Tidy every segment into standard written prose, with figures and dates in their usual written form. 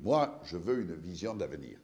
moi, je veux une vision d'avenir.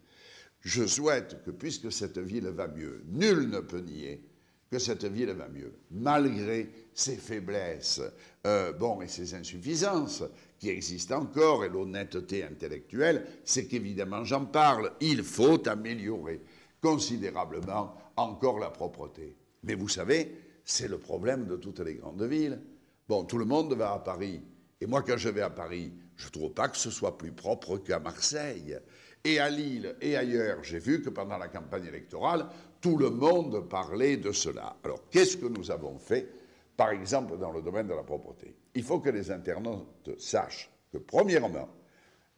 Je souhaite que, puisque cette ville va mieux, nul ne peut nier que cette ville va mieux, malgré ses faiblesses, et ses insuffisances qui existent encore, et l'honnêteté intellectuelle, c'est qu'évidemment, j'en parle, il faut améliorer considérablement encore la propreté. Mais vous savez, c'est le problème de toutes les grandes villes. Bon, tout le monde va à Paris, et moi, quand je vais à Paris, je ne trouve pas que ce soit plus propre qu'à Marseille. Et à Lille et ailleurs, j'ai vu que pendant la campagne électorale, tout le monde parlait de cela. Alors, qu'est-ce que nous avons fait, par exemple, dans le domaine de la propreté? Il faut que les internautes sachent que, premièrement,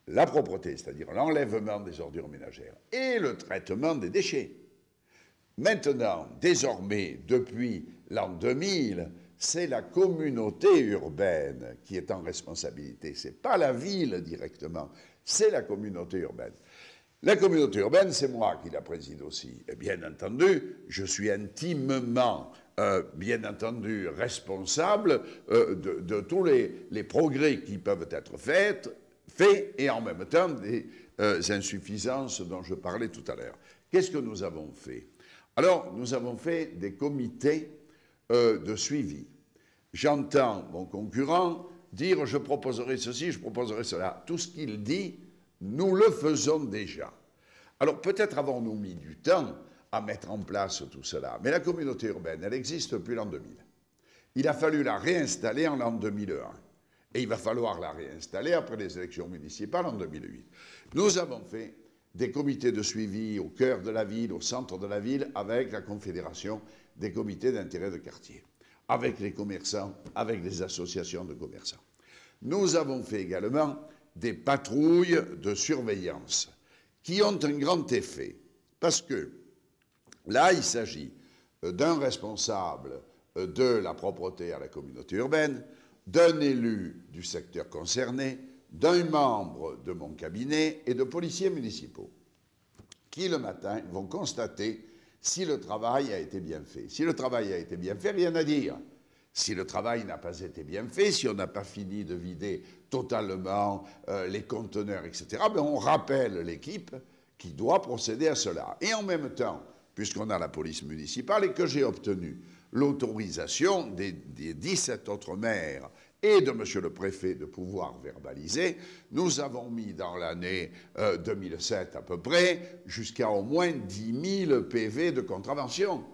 la propreté, c'est-à-dire l'enlèvement des ordures ménagères et le traitement des déchets. Maintenant, désormais, depuis l'an 2000, c'est la communauté urbaine qui est en responsabilité. Ce n'est pas la ville directement, c'est la communauté urbaine. La communauté urbaine, c'est moi qui la préside aussi. Et bien entendu, je suis intimement, bien entendu, responsable de tous les progrès qui peuvent être faits et en même temps des insuffisances dont je parlais tout à l'heure. Qu'est-ce que nous avons fait? Alors, nous avons fait des comités de suivi. J'entends mon concurrent dire « je proposerai ceci, je proposerai cela ». Tout ce qu'il dit, nous le faisons déjà. Alors peut-être avons-nous mis du temps à mettre en place tout cela, mais la communauté urbaine, elle existe depuis l'an 2000. Il a fallu la réinstaller en l'an 2001. Et il va falloir la réinstaller après les élections municipales en 2008. Nous avons fait des comités de suivi au cœur de la ville, au centre de la ville, avec la Confédération des comités d'intérêt de quartier, avec les commerçants, avec les associations de commerçants. Nous avons fait également des patrouilles de surveillance qui ont un grand effet, parce que là, il s'agit d'un responsable de la propreté à la communauté urbaine, d'un élu du secteur concerné, d'un membre de mon cabinet et de policiers municipaux qui, le matin, vont constater si le travail a été bien fait. Si le travail a été bien fait, rien à dire. Si le travail n'a pas été bien fait, si on n'a pas fini de vider totalement les conteneurs, etc., ben on rappelle l'équipe qui doit procéder à cela. Et en même temps, puisqu'on a la police municipale et que j'ai obtenu l'autorisation des 17 autres maires et de monsieur le préfet de pouvoir verbaliser, nous avons mis dans l'année 2007 à peu près jusqu'à au moins 10 000 PV de contravention.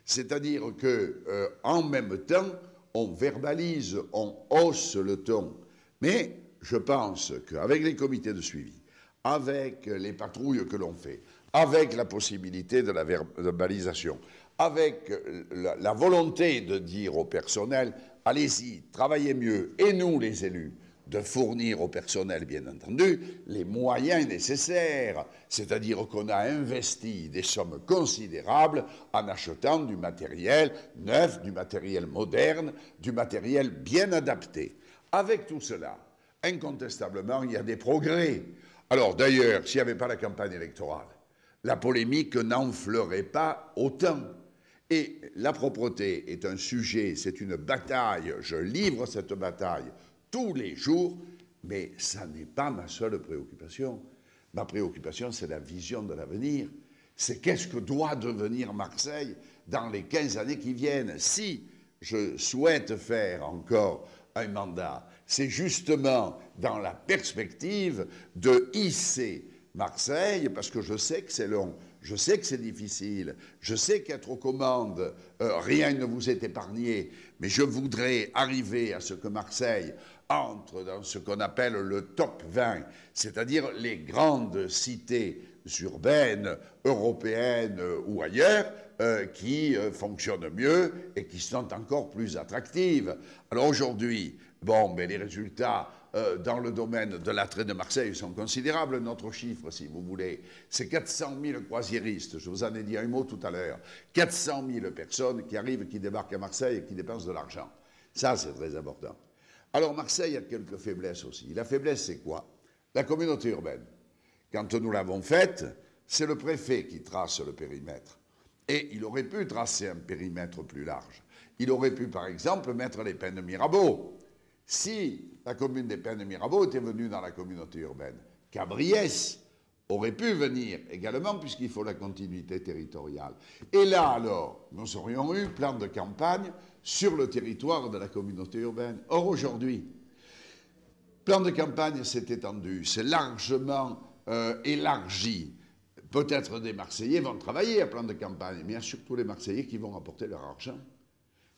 C'est-à-dire qu'en même temps, on verbalise, on hausse le ton. Mais je pense qu'avec les comités de suivi, avec les patrouilles que l'on fait, avec la possibilité de la verbalisation, avec la volonté de dire au personnel, allez-y, travaillez mieux, et nous les élus, de fournir au personnel, bien entendu, les moyens nécessaires, c'est-à-dire qu'on a investi des sommes considérables en achetant du matériel neuf, du matériel moderne, du matériel bien adapté. Avec tout cela, incontestablement, il y a des progrès. Alors d'ailleurs, s'il n'y avait pas la campagne électorale, la polémique n'enflerait pas autant. Et la propreté est un sujet, c'est une bataille, je livre cette bataille tous les jours, mais ça n'est pas ma seule préoccupation. Ma préoccupation, c'est la vision de l'avenir. C'est qu'est-ce que doit devenir Marseille dans les 15 années qui viennent. Si je souhaite faire encore un mandat, c'est justement dans la perspective de hisser Marseille, parce que je sais que c'est long, je sais que c'est difficile, je sais qu'être aux commandes, rien ne vous est épargné, mais je voudrais arriver à ce que Marseille entre dans ce qu'on appelle le top 20, c'est-à-dire les grandes cités urbaines, européennes ou ailleurs, qui fonctionnent mieux et qui sont encore plus attractives. Alors aujourd'hui, les résultats dans le domaine de l'attrait de Marseille sont considérables. Notre chiffre, si vous voulez, c'est 400 000 croisiéristes. Je vous en ai dit un mot tout à l'heure. 400 000 personnes qui arrivent, qui débarquent à Marseille et qui dépensent de l'argent. Ça, c'est très important. Alors Marseille a quelques faiblesses aussi. La faiblesse, c'est quoi? La communauté urbaine. Quand nous l'avons faite, c'est le préfet qui trace le périmètre. Et il aurait pu tracer un périmètre plus large. Il aurait pu, par exemple, mettre les Pins de Mirabeau. Si la commune des Pins de Mirabeau était venue dans la communauté urbaine, Cabriès aurait pu venir également, puisqu'il faut la continuité territoriale. Et là, alors, nous aurions eu plan de campagne sur le territoire de la communauté urbaine. Or, aujourd'hui, plan de campagne s'est étendu, c'est largement élargi. Peut-être des Marseillais vont travailler à plan de campagne, mais il y a surtout les Marseillais qui vont apporter leur argent,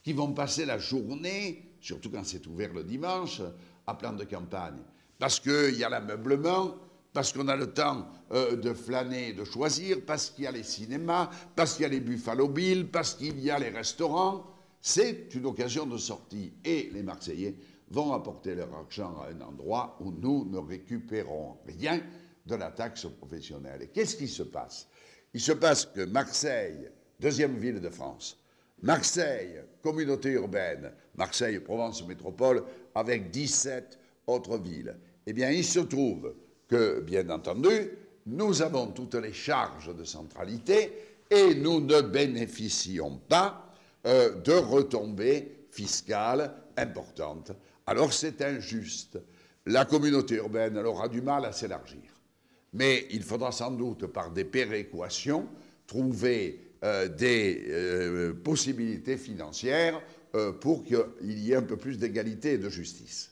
qui vont passer la journée, surtout quand c'est ouvert le dimanche, à plan de campagne. Parce qu'il y a l'ameublement, parce qu'on a le temps de flâner, de choisir, parce qu'il y a les cinémas, parce qu'il y a les Buffalo Bill, parce qu'il y a les restaurants. C'est une occasion de sortie. Et les Marseillais vont apporter leur argent à un endroit où nous ne récupérons rien de la taxe professionnelle. Et qu'est-ce qui se passe? Il se passe que Marseille, deuxième ville de France, Marseille, communauté urbaine, Marseille, Provence Métropole, avec 17 autres villes. Eh bien, il se trouve que, bien entendu, nous avons toutes les charges de centralité et nous ne bénéficions pas de retombées fiscales importantes. Alors c'est injuste. La communauté urbaine, elle aura du mal à s'élargir. Mais il faudra sans doute, par des péréquations, trouver des possibilités financières pour qu'il y ait un peu plus d'égalité et de justice.